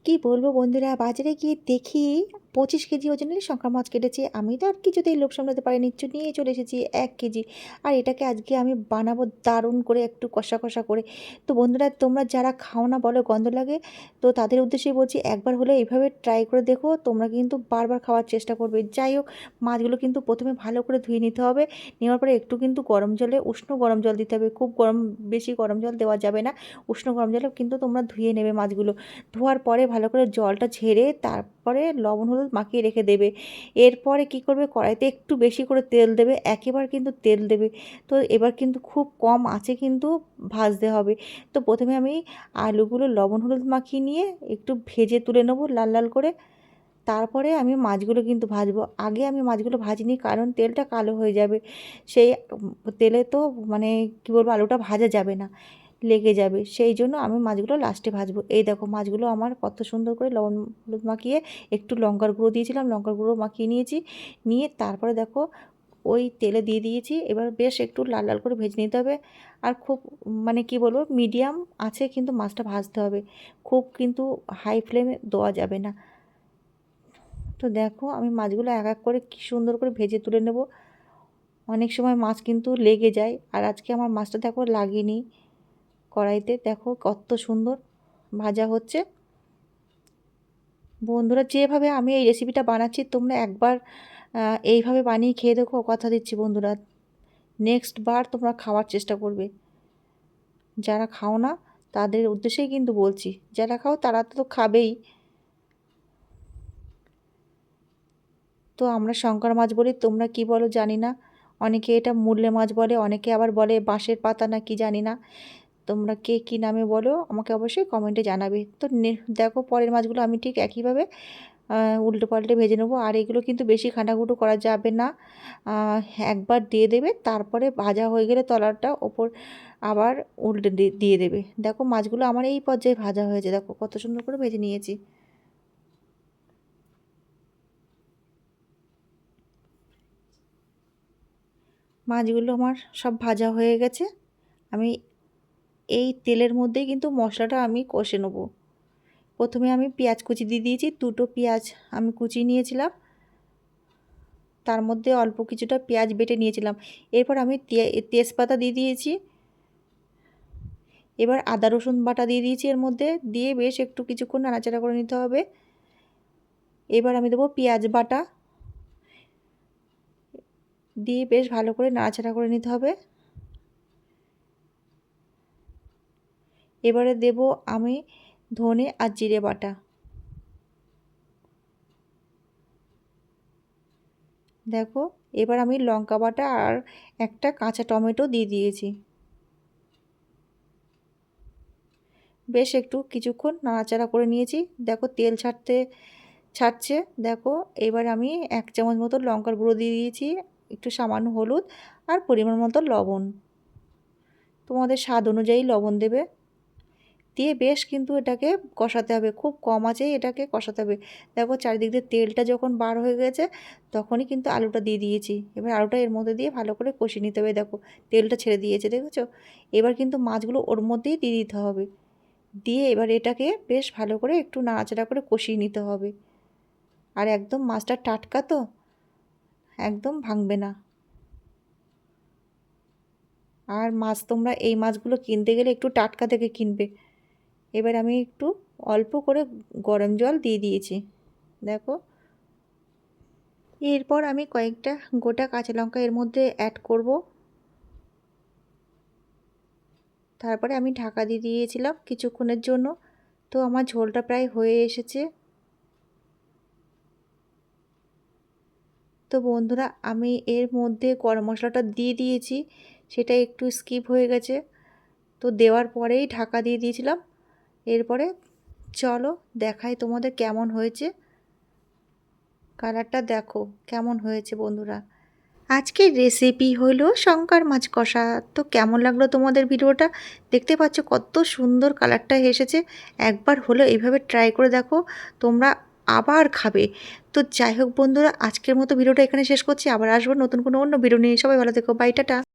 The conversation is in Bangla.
কি বলবো বন্ধুরা, বাজারে গিয়ে দেখি 25 কেজি ওজনের শঙ্কর মাছ কেটেছে। আমি তো আর কিছুতেই লোভ সামলাতে পারিনি, নিয়ে চলে এসেছি 1 কেজি। আর এটাকে আজকে আমি বানাবো দারুণ করে, একটু কষা কষা করে। তো বন্ধুরা, তোমরা যারা খাও না বলো গন্ধ লাগে, তো তাদের উদ্দেশ্যেই বলছি, একবার হলে এইভাবে ট্রাই করে দেখো, তোমরা কিন্তু বারবার খাওয়ার চেষ্টা করবে। যাই হোক, মাছগুলো কিন্তু প্রথমে ভালো করে ধুয়ে নিতে হবে। নেওয়ার পরে একটু কিন্তু গরম জলে, উষ্ণ গরম জল দিতে হবে। খুব গরম, বেশি গরম জল দেওয়া যাবে না। উষ্ণ গরম জলে কিন্তু তোমরা ধুয়ে নেবে মাছগুলো। ধোয়ার পরে ভালো করে জলটা ঝেড়ে তারপরে লবণ হলুদ মাখিয়ে রেখে দেবে। এরপরে কি করবে, কড়াইতে একটু বেশি করে তেল দেবে, একেবার কিন্তু তেল দেবে। তো এবার কিন্তু খুব কম আঁচে কিন্তু ভাজতে হবে। তো প্রথমে আমি আলুগুলো লবণ হলুদ মাখিয়ে নিয়ে একটু ভেজে তুলে নেবো লাল লাল করে। তারপরে আমি মাছগুলো কিন্তু ভাজবো। আগে আমি মাছগুলো ভাজিনি, কারণ তেলটা কালো হয়ে যাবে। সেই তেলে তো মানে কী বলবো, আলুটা ভাজা যাবে না, লেগে যাবে। সেই জন্য আমি মাছগুলো লাস্টে ভাজবো। এই দেখো, মাছগুলো আমার কত সুন্দর করে লবণ হলুদ মাখিয়ে, একটু লঙ্কার গুঁড়ো দিয়েছিলাম, লঙ্কার গুঁড়ো মাখিয়ে নিয়েছি। নিয়ে তারপরে দেখো ওই তেলে দিয়ে দিয়েছি। এবার বেশ একটু লাল লাল করে ভেজে নিতে হবে। আর খুব মানে কি বলবো, মিডিয়াম আছে কিন্তু মাছটা ভাজতে হবে, খুব কিন্তু হাই ফ্লেমে দেওয়া যাবে না। তো দেখো, আমি মাছগুলো এক এক করে কী সুন্দর করে ভেজে তুলে নেব। অনেক সময় মাছ কিন্তু লেগে যায়, আর আজকে আমার মাছটা দেখো লাগেনি। কড়াইতে দেখো কত সুন্দর ভাজা হচ্ছে। বন্ধুরা, যেভাবে আমি এই রেসিপিটা বানাচ্ছি, তোমরা একবার এইভাবে বানিয়ে খেয়ে দেখো, কথা দিচ্ছি বন্ধুরা, নেক্সট বার তোমরা খাওয়ার চেষ্টা করবে। যারা খাও না তাদের উদ্দেশ্যেই কিন্তু বলছি, যারা খাও তারা তো খাবেই। তো আমরা শঙ্কর মাছ বলি, তোমরা কি বলো জানি না। অনেকে এটা মূল্যে মাছ বলে, অনেকে আবার বলে বাঁশের পাতা না কি জানি না। তোমরা কে কী নামে বলো আমাকে অবশ্যই কমেন্টে জানাবে। তো দেখো, পরের মাছগুলো আমি ঠিক একইভাবে উল্টে পাল্টে ভেজে নেবো। আর এগুলো কিন্তু বেশি খাটাখুটো করা যাবে না। একবার দিয়ে দেবে, তারপরে ভাজা হয়ে গেলে তলাটা ওপর আবার উল্টে দিয়ে দেবে। দেখো, মাছগুলো আমার এই পর্যায়ে ভাজা হয়েছে, দেখো কত সুন্দর করে ভেজে নিয়েছি। মাছগুলো আমার সব ভাজা হয়ে গেছে। আমি এই তেলের মধ্যেই কিন্তু মশলাটা আমি কষে নেব। প্রথমে আমি পেঁয়াজ কুচি দিয়ে দিয়েছি, 2টো পেঁয়াজ আমি কুচিয়ে নিয়েছিলাম, তার মধ্যে অল্প কিছুটা পেঁয়াজ বেটে নিয়েছিলাম। এরপর আমি তেজপাতা দিয়ে দিয়েছি। এবার আদা রসুন বাটা দিয়ে দিয়েছি এর মধ্যে, দিয়ে বেশ একটু কিছুক্ষণ নাড়াচাড়া করে নিতে হবে। এবার আমি দেবো পেঁয়াজ বাটা, দিয়ে বেশ ভালো করে নাড়াচাড়া করে নিতে হবে। এবারে দেব আমি ধনে আর জিরে বাটা। দেখো, এবার আমি লঙ্কা বাটা আর একটা কাঁচা টমেটো দিয়ে দিয়েছি। বেশ একটু কিছুক্ষণ নাড়াচাড়া করে নিয়েছি। দেখো তেল ছাড়ছে। দেখো, এবার আমি 1 চামচ মতো লঙ্কার গুঁড়ো দিয়ে দিয়েছি, একটু সামান্য হলুদ আর পরিমাণ মতো লবণ। তোমাদের স্বাদ অনুযায়ী লবণ দেবে। দিয়ে বেশ কিন্তু এটাকে কষাতে হবে, খুব কম আঁচেই এটাকে কষাতে হবে। দেখো, চারিদিক দিয়ে তেলটা যখন বার হয়ে গেছে, তখনই কিন্তু আলুটা দিয়ে দিয়েছি। এবার আলুটা এর মধ্যে দিয়ে ভালো করে কষিয়ে নিতে হবে। দেখো, তেলটা ছেড়ে দিয়েছে, দেখেছো? এবার কিন্তু মাছগুলো ওর মধ্যেই দিয়ে দিতে হবে। দিয়ে এবার এটাকে বেশ ভালো করে একটু নাড়াচাড়া করে কষিয়ে নিতে হবে। আর একদম মাছটা টাটকা, তো একদম ভাঙবে না। আর মাছ, তোমরা এই মাছগুলো কিনতে গেলে একটু টাটকা থেকে কিনবে। এবার আমি একটু অল্প করে গরম জল দিয়ে দিয়েছি। দেখো, এরপর আমি কয়েকটা গোটা কাঁচা লঙ্কা এর মধ্যে অ্যাড করব। তারপরে আমি ঢাকা দিয়ে দিয়েছিলাম কিছুক্ষণের জন্য। তো আমার ঝোলটা প্রায় হয়ে এসেছে। তো বন্ধুরা, আমি এর মধ্যে গরম মশলাটা দিয়ে দিয়েছি, সেটা একটু স্কিপ হয়ে গেছে। তো দেওয়ার পরেই ঢাকা দিয়ে দিয়েছিলাম। এরপরে চলো দেখাই তোমাদের কেমন হয়েছে। কালারটা দেখো কেমন হয়েছে বন্ধুরা। আজকের রেসিপি হলো শঙ্কর মাছ কষা। তো কেমন লাগলো তোমাদের ভিডিওটা? দেখতে পাচ্ছ কত সুন্দর কালারটা এসেছে। একবার হলো এইভাবে ট্রাই করে দেখো, তোমরা আবার খাবে। তো যাই হোক বন্ধুরা, আজকের মতো ভিডিওটা এখানে শেষ করছি। আবার আসবো নতুন কোনো অন্য ভিডিও নিয়ে। সবাই ভালো থেকো, বাই, টাটা।